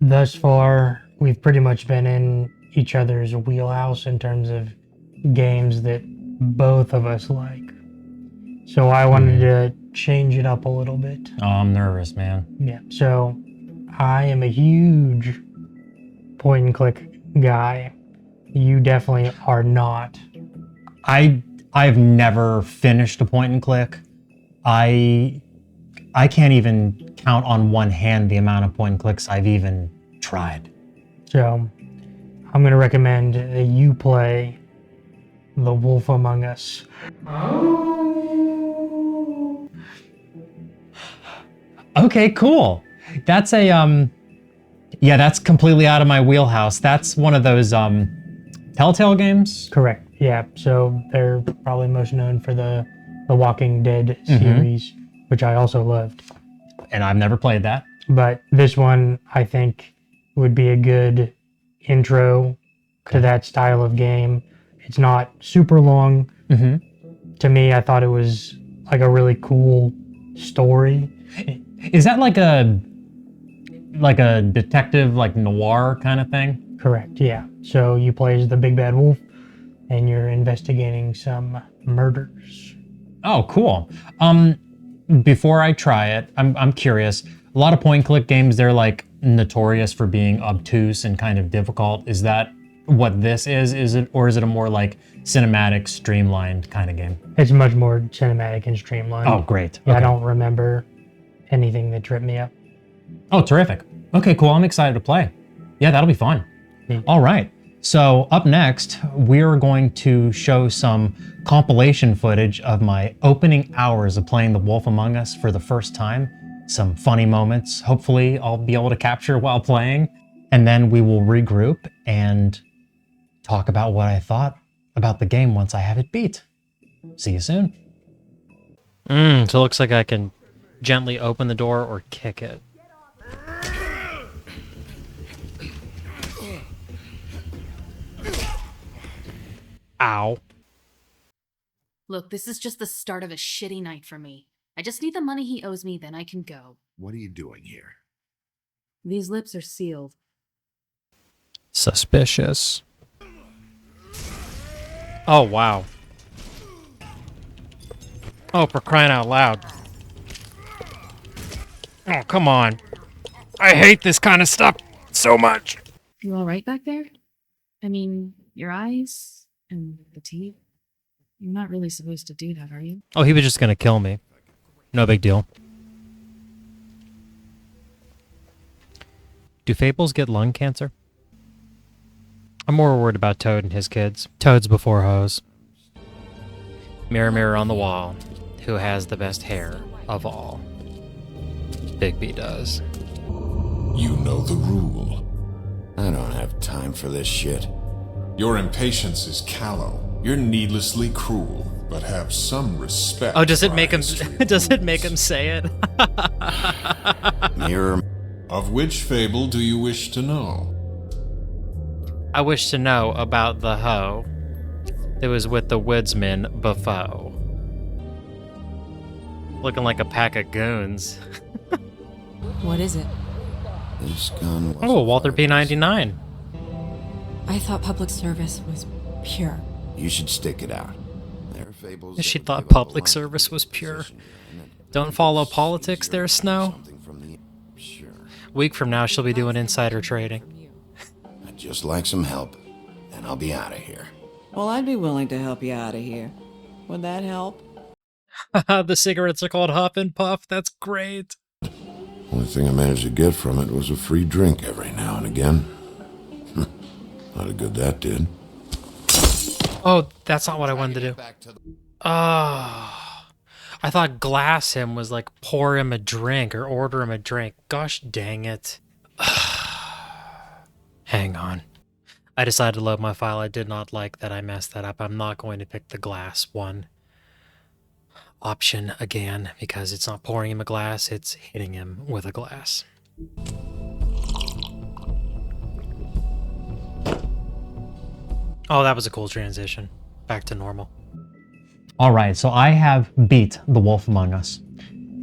thus far, we've pretty much been in each other's wheelhouse in terms of games that both of us like. So I wanted to change it up a little bit. Oh, I'm nervous, man. Yeah, so I am a huge point and click guy. You definitely are not. I've never finished a point and click. I can't even count on one hand the amount of point and clicks I've even tried. So I'm going to recommend that you play The Wolf Among Us. Okay, cool. That's a yeah, that's completely out of my wheelhouse. That's one of those Telltale games. Correct. Yeah. So they're probably most known for the Walking Dead series, which I also loved. And I've never played that. But this one, I think, would be a good intro to that style of game. It's not super long. To me, I thought it was like a really cool story. Is that like a detective, like noir kind of thing? Correct. Yeah. So you play as the big bad wolf, and you're investigating some murders. Oh, cool. Before I try it, I'm curious. A lot of point and click games, they're like notorious for being obtuse and kind of difficult. Is that what this is? Is it a more like cinematic, streamlined kind of game? It's much more cinematic and streamlined. Oh, great. Yeah, Okay. I don't remember anything that tripped me up. Oh, terrific. Okay, cool. I'm excited to play. Yeah, that'll be fun. All right. So up next, we're going to show some compilation footage of my opening hours of playing The Wolf Among Us for the first time. Some funny moments, hopefully I'll be able to capture while playing. And then we will regroup and talk about what I thought about the game once I have it beat. See you soon. So it looks like I can gently open the door or kick it. Ow. Look, this is just the start of a shitty night for me. I just need the money he owes me, then I can go. What are you doing here? These lips are sealed. Suspicious. Oh, wow. Oh, for crying out loud. Oh, come on. I hate this kind of stuff so much. You all right back there? I mean, your eyes and the teeth? You're not really supposed to do that, are you? Oh, he was just gonna kill me. No big deal. Do fables get lung cancer? I'm more worried about Toad and his kids. Toads before hoes. Mirror, mirror on the wall. Who has the best hair of all? Bigby does. You know the rule. I don't have time for this shit. Your impatience is callow. You're needlessly cruel, but have some respect. Oh, does it for make our him? history and Does it make rules. him say it? Mirror. Of which fable do you wish to know? I wish to know about the hoe that was with the woodsman before. Looking like a pack of goons. What is it? This gun was Oh, Walter P99. I thought public service was pure. You should stick it out. There are fables. She that thought give up a public lot service to was this pure. position, and it- Don't follow it's politics there, easier to Snow. something from the- Sure. Week from now, she'll be doing insider trading. I'd just like some help, and I'll be out of here. Well, I'd be willing to help you out of here. Would that help? The cigarettes are called Huff and Puff. That's great. Only thing I managed to get from it was a free drink every now and again. Not a good that did. Oh, that's not what I wanted to do. Oh, I thought glass him was like pour him a drink or order him a drink. Gosh dang it. Hang on. I decided to load my file. I did not like that I messed that up. I'm not going to pick the glass one option again because it's not pouring him a glass, it's hitting him with a glass. Oh, that was a cool transition. Back to normal. All right, so I have beat The Wolf Among Us,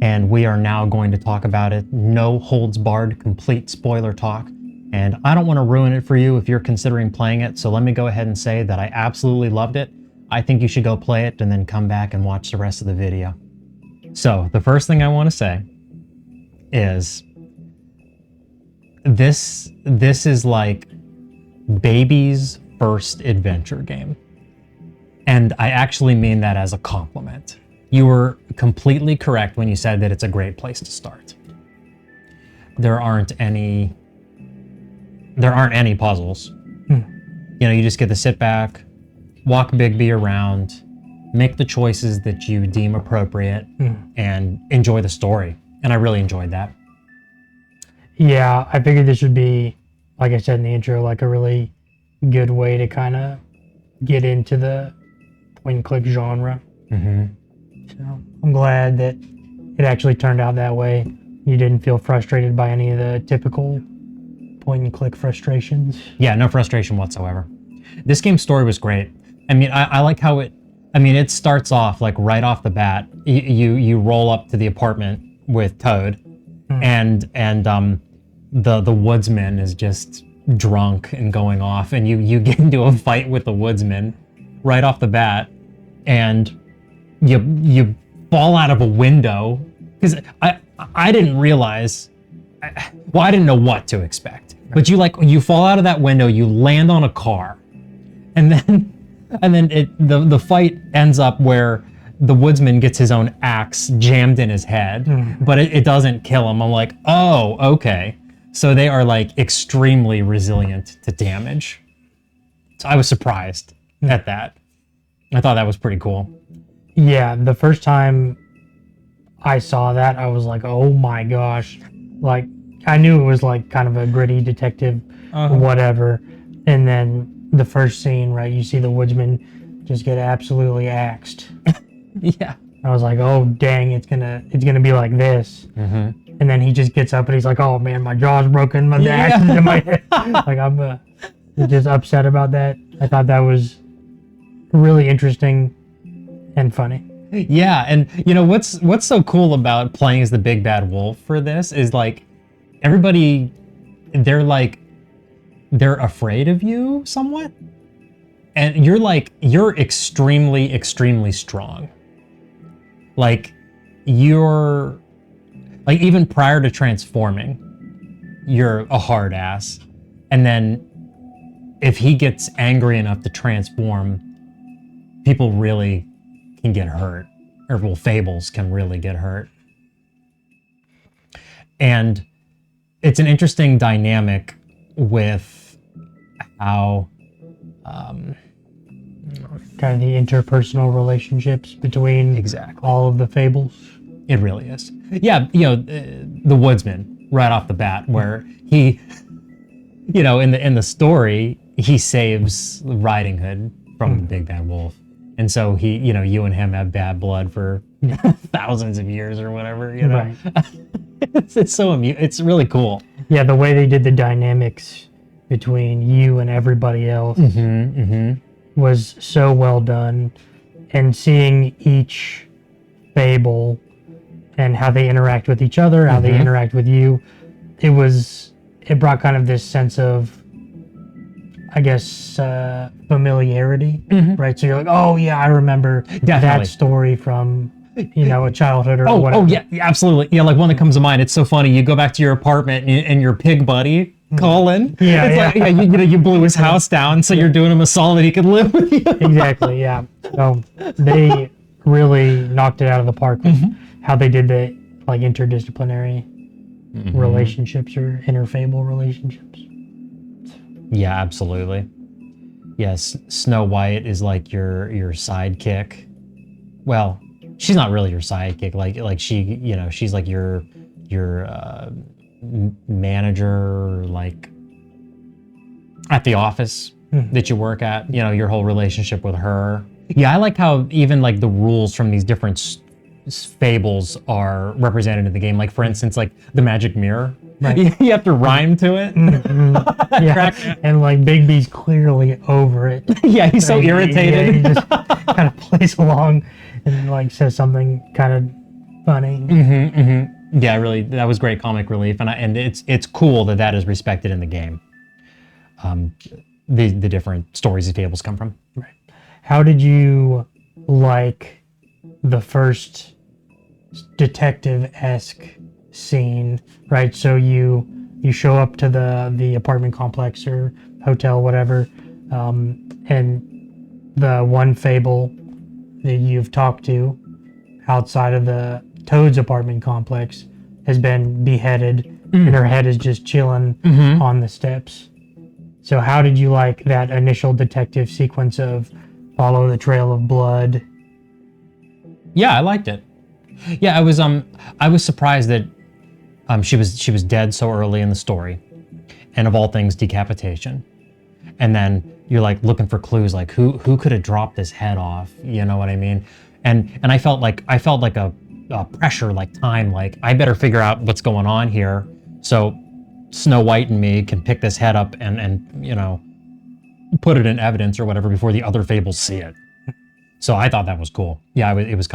and we are now going to talk about it. No holds barred, complete spoiler talk. And I don't want to ruin it for you if you're considering playing it, so let me go ahead and say that I absolutely loved it. I think you should go play it and then come back and watch the rest of the video. So, the first thing I want to say is this is like baby's first adventure game. And I actually mean that as a compliment. You were completely correct when you said that it's a great place to start. There aren't any puzzles. You know, you just get to sit back, walk Bigby around, make the choices that you deem appropriate, and enjoy the story. And I really enjoyed that. Yeah, I figured this would be, like I said in the intro, like a really good way to kind of get into the point-and-click genre. So I'm glad that it actually turned out that way. You didn't feel frustrated by any of the typical point-and-click frustrations. Yeah, no frustration whatsoever. This game's story was great. I mean, I like how it starts off like right off the bat. You roll up to the apartment with Toad, and the woodsman is just drunk and going off, and you get into a fight with the woodsman right off the bat, and you fall out of a window because I didn't realize. I didn't know what to expect. But you fall out of that window, you land on a car, and then the fight ends up where the woodsman gets his own axe jammed in his head, but it doesn't kill him. I'm like, oh, okay. So they are like extremely resilient to damage. So I was surprised at that. I thought that was pretty cool. Yeah, the first time I saw that, I was like, oh my gosh. Like, I knew it was like kind of a gritty detective, whatever. And then the first scene, right, you see the woodsman just get absolutely axed. Yeah. I was like, oh dang, it's gonna be like this. And then he just gets up and he's like, oh man, my jaw's broken, my axe is in my head. Like, I'm just upset about that. I thought that was really interesting and funny. Yeah, and you know what's so cool about playing as the big bad wolf for this is like everybody, they're afraid of you somewhat, and you're extremely strong. Like you're like even prior to transforming, you're a hard ass, and then if he gets angry enough to transform, people really can get hurt, or well, fables can really get hurt. And it's an interesting dynamic with how kind of the interpersonal relationships between all of the fables. It really is. Yeah, you know, the woodsman right off the bat, where he, you know, in the story, he saves Riding Hood from the big bad wolf. And so he, you know, you and him have bad blood for thousands of years or whatever, you know. Right. It's so it's really cool. Yeah, the way they did the dynamics between you and everybody else was so well done. And seeing each fable and how they interact with each other, how they interact with you, it brought kind of this sense of, I guess, familiarity, right? So you're like, oh yeah, I remember that story from, you know, a childhood or whatever. Oh yeah, absolutely. Yeah, like one that comes to mind. It's so funny. You go back to your apartment and your pig buddy, Colin. You blew his house down, so you're doing him a solid. He could live with you. Exactly. Yeah. So they really knocked it out of the park with how they did the like interdisciplinary relationships or interfable relationships. Yeah, absolutely. Yes, Snow White is like your sidekick. Well, she's not really your sidekick. Like she, you know, she's like your manager, like at the office that you work at. You know, your whole relationship with her. Yeah, I like how even like the rules from these different fables are represented in the game. Like for instance, like the magic mirror. Right. You have to rhyme to it. Yeah, and like Bigby's clearly over it. Yeah, he's so irritated. He just kind of plays along and like says something kind of funny. Yeah, really, that was great comic relief, and it's cool that is respected in the game. The different stories and fables come from. Right. How did you like the first detective-esque scene? Right. So you show up to the apartment complex or hotel, whatever, and the one fable that you've talked to outside of the Toad's apartment complex has been beheaded, and her head is just chilling on the steps. So how did you like that initial detective sequence of follow the trail of blood? Yeah, I liked it. Yeah, I was surprised that she was dead so early in the story, and of all things, decapitation. And then you're like looking for clues, like who could have dropped this head off? You know what I mean? And I felt like a pressure, like time, like I better figure out what's going on here, so Snow White and me can pick this head up and you know, put it in evidence or whatever before the other fables see it. So I thought that was cool. Yeah, it was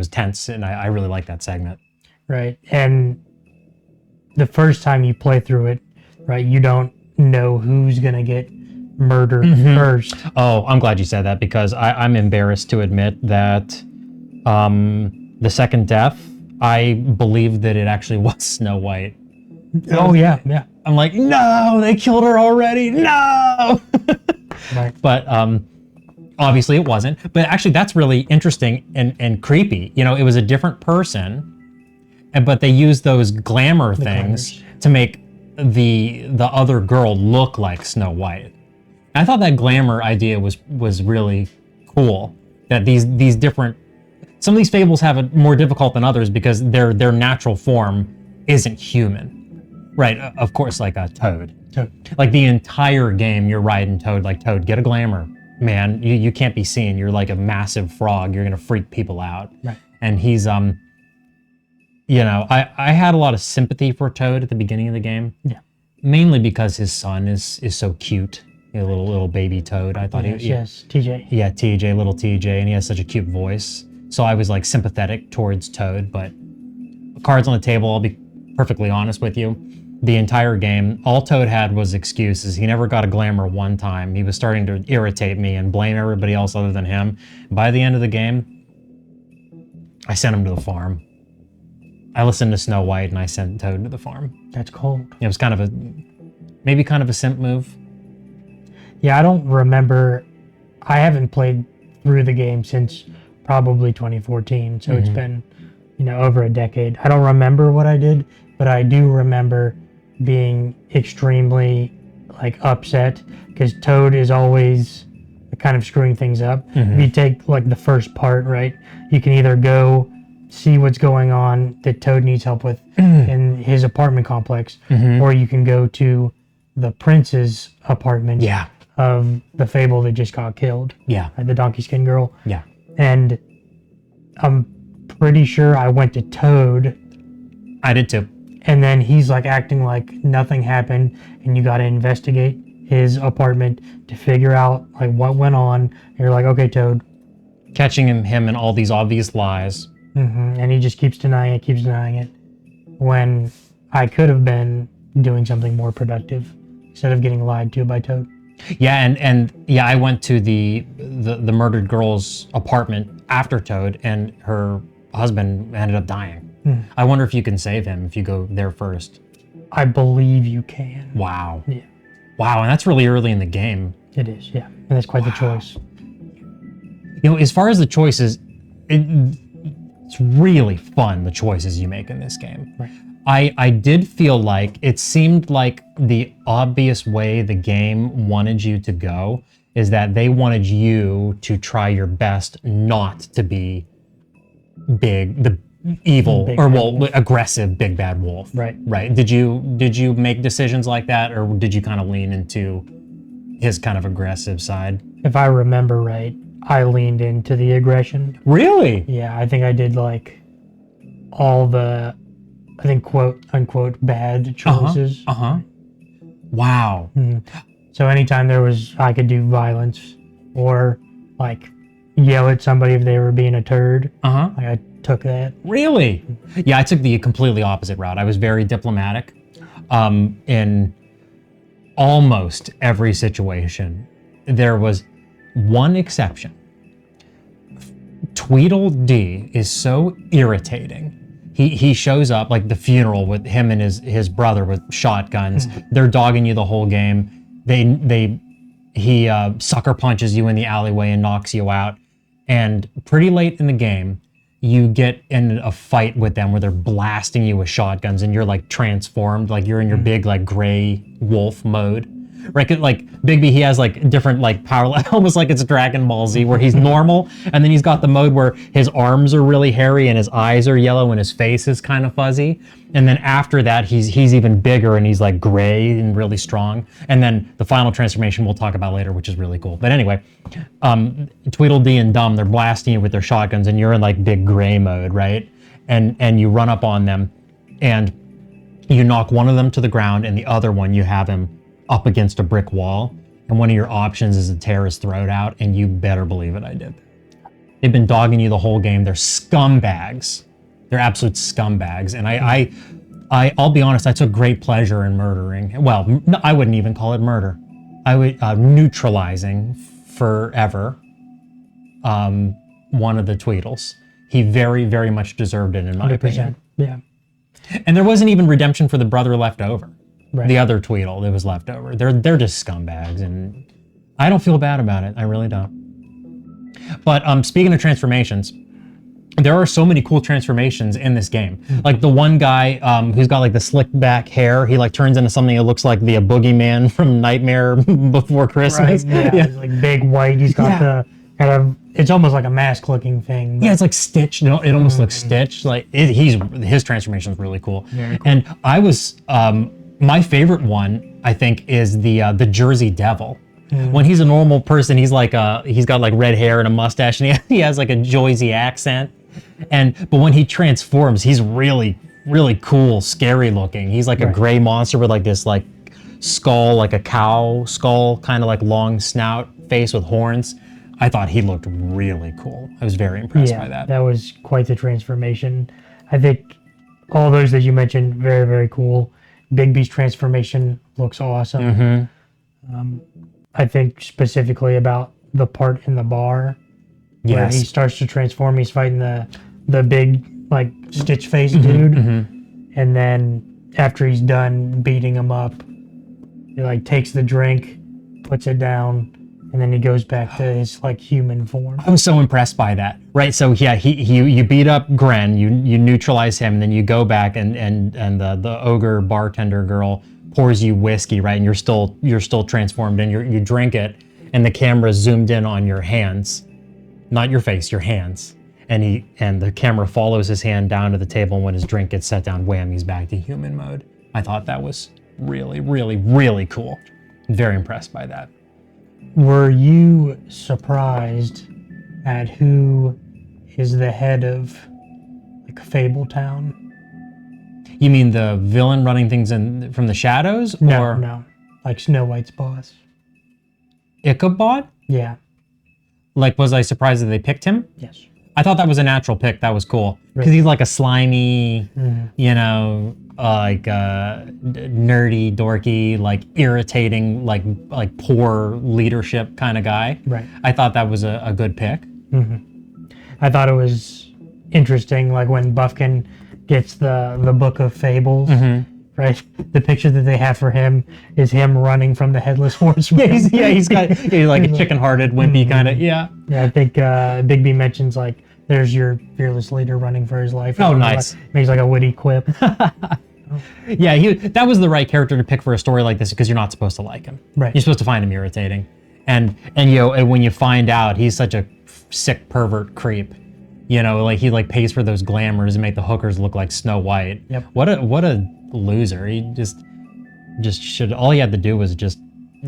tense, and I really liked that segment. Right. And the first time you play through it, right, you don't know who's gonna get murdered first. Oh, I'm glad you said that, because I'm embarrassed to admit that the second death, I believed that it actually was Snow White. Oh yeah, yeah. I'm like, no, they killed her already. No. Right. But obviously it wasn't. But actually, that's really interesting and creepy. You know, it was a different person, but they used those glamour things to make the other girl look like Snow White. I thought that glamour idea was really cool. That these different, some of these fables have it more difficult than others because their natural form isn't human, right? Of course, like a Toad. Like the entire game, you're riding Toad. Like, Toad, get a glamour, man. You can't be seen. You're like a massive frog. You're gonna freak people out. Right. And he's you know, I had a lot of sympathy for Toad at the beginning of the game. Yeah. Mainly because his son is so cute. A little baby Toad. I thought Yes, TJ. Yeah, TJ, little TJ, and he has such a cute voice. So I was like sympathetic towards Toad, but cards on the table, I'll be perfectly honest with you. The entire game, all Toad had was excuses. He never got a glamour one time. He was starting to irritate me and blame everybody else other than him. By the end of the game, I sent him to the farm. I listened to Snow White and I sent Toad to the farm. That's cold. It was kind of maybe a simp move. Yeah, I don't remember. I haven't played through the game since probably 2014, so it's been, you know, over a decade. I don't remember what I did, but I do remember being extremely like upset because Toad is always kind of screwing things up. If you take like the first part, right, you can either go see what's going on that Toad needs help with in his apartment complex, or you can go to the prince's apartment of the fable that just got killed. Yeah. The donkey skin girl. Yeah. And I'm pretty sure I went to Toad. I did too. And then he's like acting like nothing happened, and you got to investigate his apartment to figure out like what went on. And you're like, okay, Toad. Catching him in all these obvious lies. And he just keeps denying it, when I could have been doing something more productive instead of getting lied to by Toad. Yeah, and yeah, I went to the murdered girl's apartment after Toad, and her husband ended up dying. I wonder if you can save him if you go there first. I believe you can. Wow. Yeah. Wow, and that's really early in the game. It is, yeah. And that's quite the choice. You know, as far as the choices, it's really fun, the choices you make in this game. Right. I did feel like it seemed like the obvious way the game wanted you to go is that they wanted you to try your best not to be the evil Big or bad aggressive big bad wolf. Right. Right. Did you make decisions like that, or did you kind of lean into his kind of aggressive side? If I remember right, I leaned into the aggression. Really? Yeah, I think I did like all the, I think, quote unquote bad choices. Wow. So anytime I could do violence or like, yell at somebody if they were being a turd. Uh-huh. Like, I took that. Really? Yeah, I took the completely opposite route. I was very diplomatic in almost every situation. There was one exception. Tweedledee is so irritating. He shows up, like the funeral with him and his brother with shotguns. They're dogging you the whole game. He sucker punches you in the alleyway and knocks you out. And pretty late in the game, you get in a fight with them where they're blasting you with shotguns and you're like transformed, like you're in your big like gray wolf mode. Right, like Bigby, he has like different like power, almost like it's Dragon Ball Z, where he's normal, and then he's got the mode where his arms are really hairy and his eyes are yellow and his face is kind of fuzzy. And then after that, he's even bigger and he's like gray and really strong. And then the final transformation we'll talk about later, which is really cool. But anyway, Tweedledee and Dum, they're blasting you with their shotguns, and you're in like big gray mode, right? And you run up on them, and you knock one of them to the ground, and the other one you have him up against a brick wall, and one of your options is to tear his throat out, and you better believe it, I did. They've been dogging you the whole game. They're scumbags. They're absolute scumbags, and I'll be honest, I took great pleasure in murdering. Well, I wouldn't even call it murder. I would neutralizing forever one of the Tweedles. He very, very much deserved it, in my opinion. Yeah. And there wasn't even redemption for the brother left over. Right. The other Tweedle that was left over. They're just scumbags, and I don't feel bad about it. I really don't. But speaking of transformations, there are so many cool transformations in this game. Like the one guy who's got like the slicked back hair, he like turns into something that looks like the boogeyman from Nightmare Before Christmas. Right, yeah. He's like big white. He's got the kind of, it's almost like a mask looking thing. But... Yeah, it's like stitched. You know, it almost looks stitched. Like his transformation is really cool. Very cool. And I was my favorite one, I think, is the Jersey Devil. When he's a normal person, he's got like red hair and a mustache, and he has like a Jersey accent. But when he transforms, he's really, really cool, scary looking. He's like a gray monster with like this like skull, like a cow skull, kind of like long snout, face with horns. I thought he looked really cool. I was very impressed by that. That was quite the transformation. I think all those that you mentioned, very, very cool. Bigby's transformation looks awesome. I think specifically about the part in the bar where he starts to transform. He's fighting the big like stitch face dude, and then after he's done beating him up, he like takes the drink, puts it down, and then he goes back to his like human form. I was so impressed by that. Right, so yeah, you beat up Gren, you neutralize him, and then you go back and the ogre bartender girl pours you whiskey, right, and you're still transformed, and you drink it, and the camera zoomed in on your hands, not your face, your hands, and the camera follows his hand down to the table, and when his drink gets set down, wham, he's back to human mode. I thought that was really, really, really cool. Very impressed by that. Were you surprised at who is the head of like Fabletown? You mean the villain running things from the shadows? No, like Snow White's boss. Ichabod? Yeah. Like, was I surprised that they picked him? Yes. I thought that was a natural pick. That was cool. Because he's like a slimy, you know, like nerdy, dorky, like irritating, like poor leadership kind of guy. Right. I thought that was a good pick. I thought it was interesting, like when Buffkin gets the Book of Fables, right? The picture that they have for him is him running from the Headless Horseman. He's like a chicken-hearted, wimpy kind of, Yeah, I think Bigby mentions like, there's your fearless leader running for his life. Oh, nice. Makes like a witty quip. Yeah, that was the right character to pick for a story like this because you're not supposed to like him. Right. You're supposed to find him irritating. And you know, and when you find out he's such a sick pervert creep, you know, like he like pays for those glamours and make the hookers look like Snow White. Yep. What a loser. He just should, all he had to do was just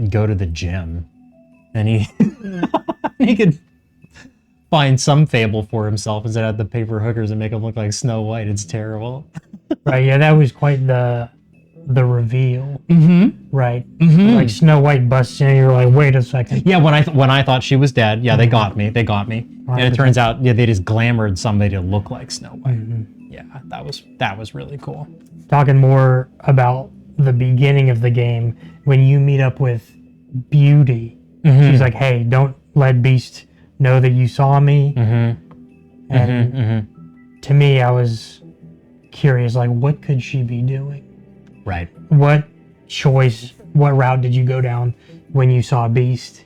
go to the gym. And he could find some fable for himself instead of the paper hookers and make him look like Snow White. It's terrible. Right, yeah, that was quite the the reveal, Mm-hmm. right? Mm-hmm. Like Snow White busts in, and you're like, wait a second. Yeah, when I thought she was dead, yeah, they got me. They got me. And it 100%. turns out, yeah, they just glamored somebody to look like Snow White. Yeah, that was really cool. Talking more about the beginning of the game, when you meet up with Beauty, she's like, hey, don't let Beast know that you saw me. And to me, I was curious, like, what could she be doing? Right. What route did you go down when you saw Beast?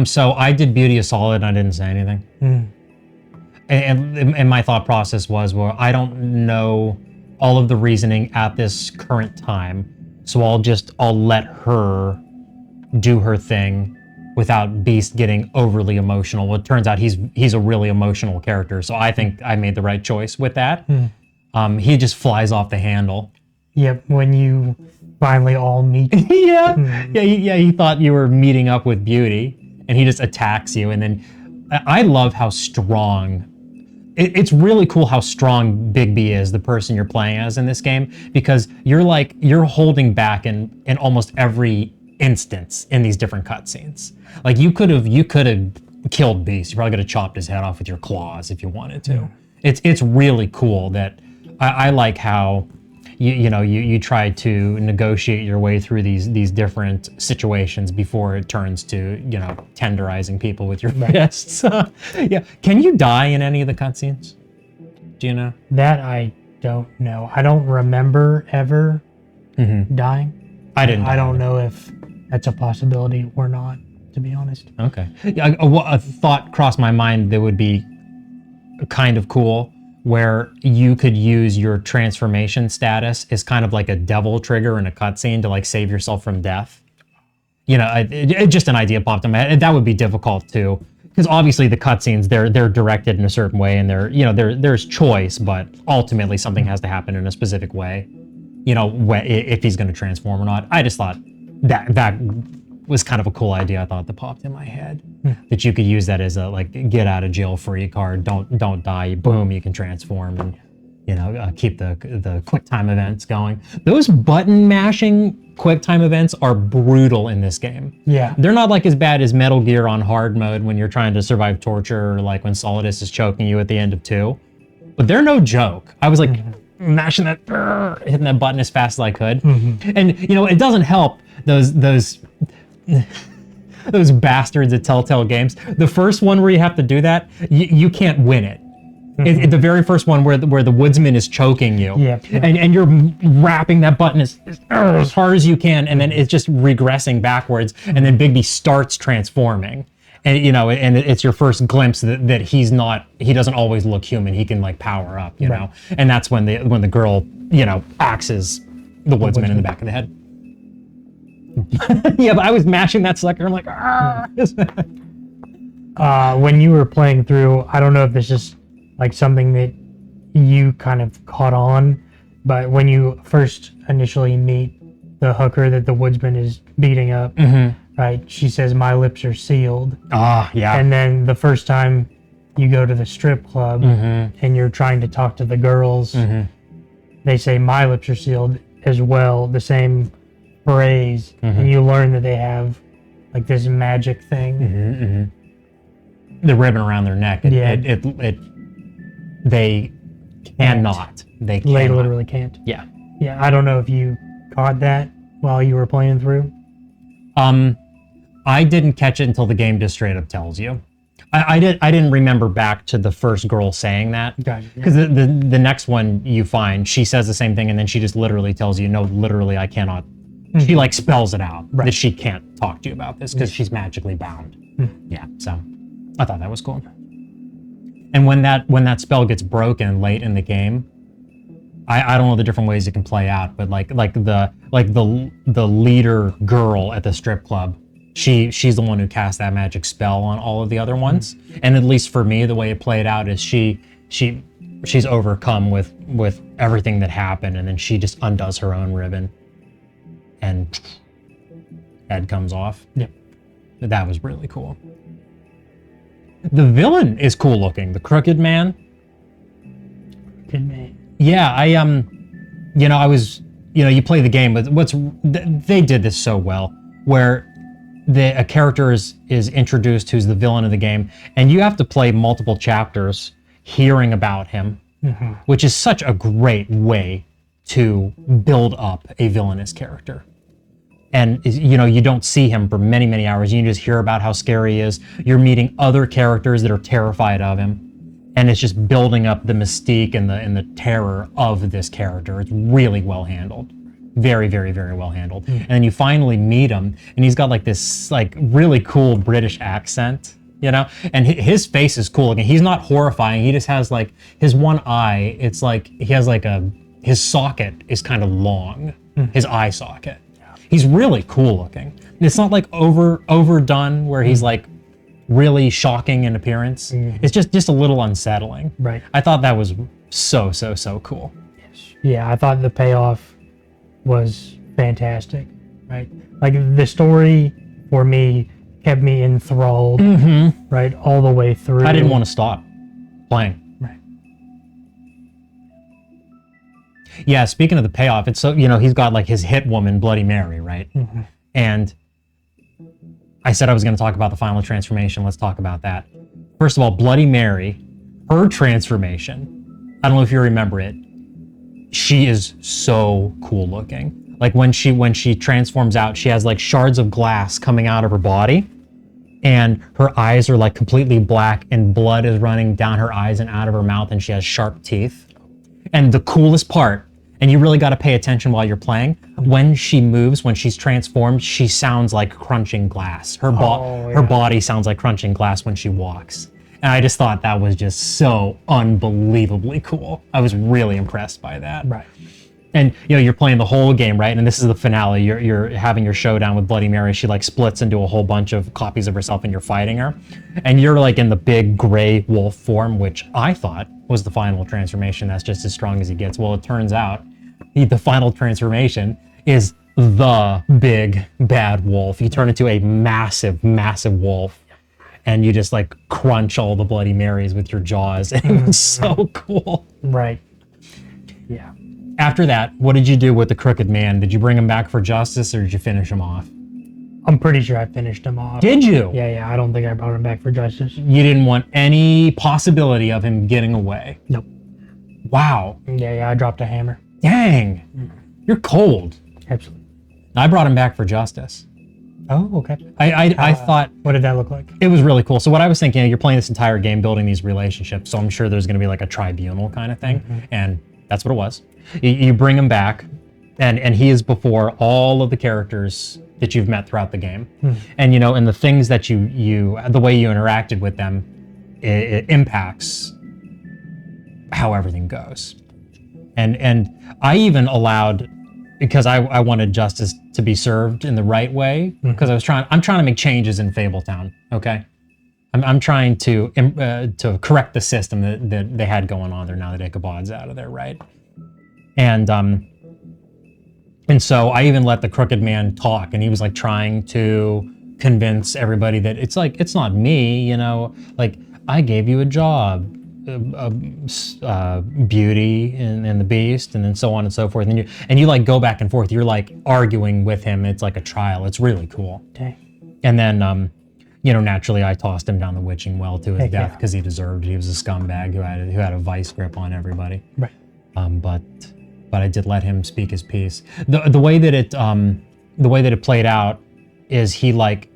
So I did Beauty a solid and I didn't say anything. And my thought process was, well, I don't know all of the reasoning at this current time, so I'll let her do her thing without Beast getting overly emotional. Well, it turns out he's a really emotional character, so I think I made the right choice with that. He just flies off the handle. Yep, when you finally all meet. He thought you were meeting up with Beauty, and he just attacks you. And then I love how strong. It's really cool how strong Bigby is, the person you're playing as in this game, because you're holding back in almost every instance in these different cutscenes. Like you could have killed Beast. You probably could have chopped his head off with your claws if you wanted to. It's really cool that I like how you try to negotiate your way through these different situations before it turns to tenderizing people with your fists. Yeah. Can you die in any of the cutscenes? Do you know? That I don't know. I don't remember ever dying. I didn't. I don't know if that's a possibility or not, to be honest. Okay. Yeah, a thought crossed my mind that would be kind of cool, where you could use your transformation status as kind of like a devil trigger in a cutscene to like save yourself from death. Just an idea popped in my head. That would be difficult too, because obviously the cutscenes they're directed in a certain way, and there's choice, but ultimately something has to happen in a specific way. If he's going to transform or not. I just thought that was kind of a cool idea. I thought that popped in my head that you could use that as a like get out of jail free card. Don't die. Boom, you can transform and keep the quick time events going. Those button mashing quick time events are brutal in this game. Yeah, they're not like as bad as Metal Gear on hard mode when you're trying to survive torture, or like when Solidus is choking you at the end of 2. But they're no joke. I was like mashing that, hitting that button as fast as I could, and it doesn't help those bastards at Telltale Games. The first one where you have to do that, you can't win it. The very first one where the woodsman is choking you, and you're wrapping that button as hard as you can, and then it's just regressing backwards, and then Bigby starts transforming, and and it's your first glimpse that he doesn't always look human. He can like power up, know, and that's when the girl axes the woodsman in the back of the head. Yeah, but I was mashing that sucker. I'm like, when you were playing through, I don't know if this is like something that you kind of caught on, but when you first initially meet the hooker that the woodsman is beating up, right? She says, "My lips are sealed." Yeah. And then the first time you go to the strip club and you're trying to talk to the girls, they say, "My lips are sealed" as well. The same phrase, and you learn that they have like this magic thing. The ribbon around their neck. They cannot. They literally can't. Yeah. Yeah, I don't know if you caught that while you were playing through. I didn't catch it until the game just straight up tells you. I didn't remember back to the first girl saying that. Because the next one you find, she says the same thing, and then she just literally tells you, no, literally, I cannot. She like spells it out that she can't talk to you about this because she's magically bound. Yeah, so I thought that was cool. And when that spell gets broken late in the game, I don't know the different ways it can play out, but like the leader girl at the strip club, she's the one who cast that magic spell on all of the other ones. And at least for me, the way it played out is she's overcome with everything that happened, and then she just undoes her own ribbon, and head comes off. Yep. That was really cool. The villain is cool looking. The Crooked Man. Good man. Yeah, I was you play the game, but they did this so well, where a character is introduced who's the villain of the game, and you have to play multiple chapters hearing about him, which is such a great way to build up a villainous character. And you don't see him for many, many hours. You just hear about how scary he is. You're meeting other characters that are terrified of him. And it's just building up the mystique and the terror of this character. It's really well handled. Very, very, very well handled. And then you finally meet him, and he's got like this like really cool British accent, and his face is cool. He's not horrifying. He just has like his one eye. It's like he has like his socket is kind of long, his eye socket. He's really cool looking. It's not like overdone where he's like really shocking in appearance. It's just a little unsettling. Right. I thought that was so cool. Yes. Yeah, I thought the payoff was fantastic. Right. Like the story for me kept me enthralled. Right, all the way through. I didn't want to stop playing. Right. Yeah, speaking of the payoff, it's so, he's got like his hit woman, Bloody Mary, right? And I said I was going to talk about the final transformation. Let's talk about that. First of all, Bloody Mary, her transformation, I don't know if you remember it, she is so cool looking. Like when she transforms out, she has like shards of glass coming out of her body, and her eyes are like completely black, and blood is running down her eyes and out of her mouth, and she has sharp teeth. And the coolest part, and you really got to pay attention while you're playing, when she moves, when she's transformed, she sounds like crunching glass. Her body sounds like crunching glass when she walks. And I just thought that was just so unbelievably cool. I was really impressed by that. Right. And you're playing the whole game, right? And this is the finale. You're having your showdown with Bloody Mary. She like splits into a whole bunch of copies of herself, and you're fighting her. And you're like in the big gray wolf form, which I thought was the final transformation. That's just as strong as he gets. Well, it turns out the final transformation is the big bad wolf. You turn into a massive, massive wolf, and you just like crunch all the Bloody Marys with your jaws. And it was so cool. Right. Yeah. After that, what did you do with the Crooked Man? Did you bring him back for justice, or did you finish him off? I'm pretty sure I finished him off. Did you? Yeah. I don't think I brought him back for justice. You didn't want any possibility of him getting away? Nope. Wow. Yeah, I dropped a hammer. Dang. You're cold. Absolutely. I brought him back for justice. Oh, okay. I thought... What did that look like? It was really cool. So what I was thinking, you're playing this entire game building these relationships, so I'm sure there's going to be like a tribunal kind of thing, and that's what it was. You bring him back, and he is before all of the characters that you've met throughout the game. And and the things that the way you interacted with them, it impacts how everything goes. And I even allowed, because I wanted justice to be served in the right way, because I'm trying to make changes in Fabletown, okay? I'm trying to correct the system that they had going on there now that Ichabod's out of there, right? And so I even let the Crooked Man talk, and he was like trying to convince everybody that it's like, it's not me, like I gave you a job, Beauty and the Beast, and then so on and so forth. And you like go back and forth. You're like arguing with him. It's like a trial. It's really cool. Okay. And then, naturally I tossed him down the witching well to his death because he deserved it. He was a scumbag who had a vice grip on everybody. Right. But I did let him speak his piece. The way that it played out is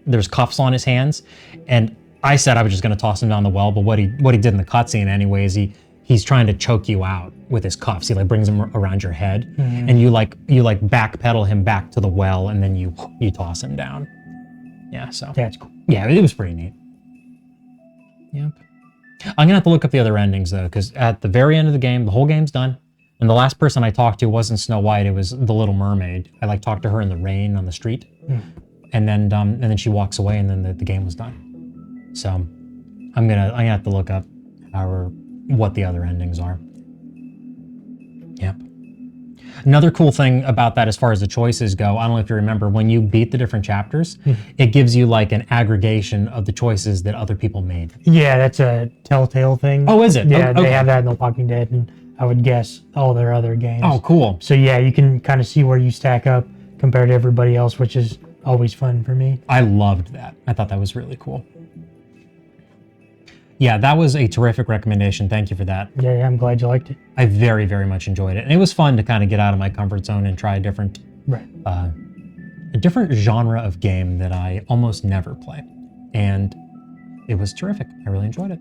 there's cuffs on his hands, and I said I was just going to toss him down the well, but what he did in the cutscene anyway is he's trying to choke you out with his cuffs. He like brings them around your head, and you backpedal him back to the well, and then you toss him down. Yeah, so that's cool. Yeah, it was pretty neat. Yep. I'm gonna have to look up the other endings though, because at the very end of the game, the whole game's done, and the last person I talked to wasn't Snow White; it was the Little Mermaid. I talked to her in the rain on the street, and then she walks away, and then the game was done. So I'm gonna have to look up what the other endings are. Yep. Another cool thing about that, as far as the choices go, I don't know if you remember, when you beat the different chapters, it gives you like an aggregation of the choices that other people made. Yeah, that's a Telltale thing. Oh, is it? Yeah, okay. They have that in The Walking Dead, and I would guess, all their other games. Oh, cool. So yeah, you can kind of see where you stack up compared to everybody else, which is always fun for me. I loved that. I thought that was really cool. Yeah, that was a terrific recommendation. Thank you for that. Yeah, I'm glad you liked it. I very, very much enjoyed it. And it was fun to kind of get out of my comfort zone and try a different genre of game that I almost never play. And it was terrific. I really enjoyed it.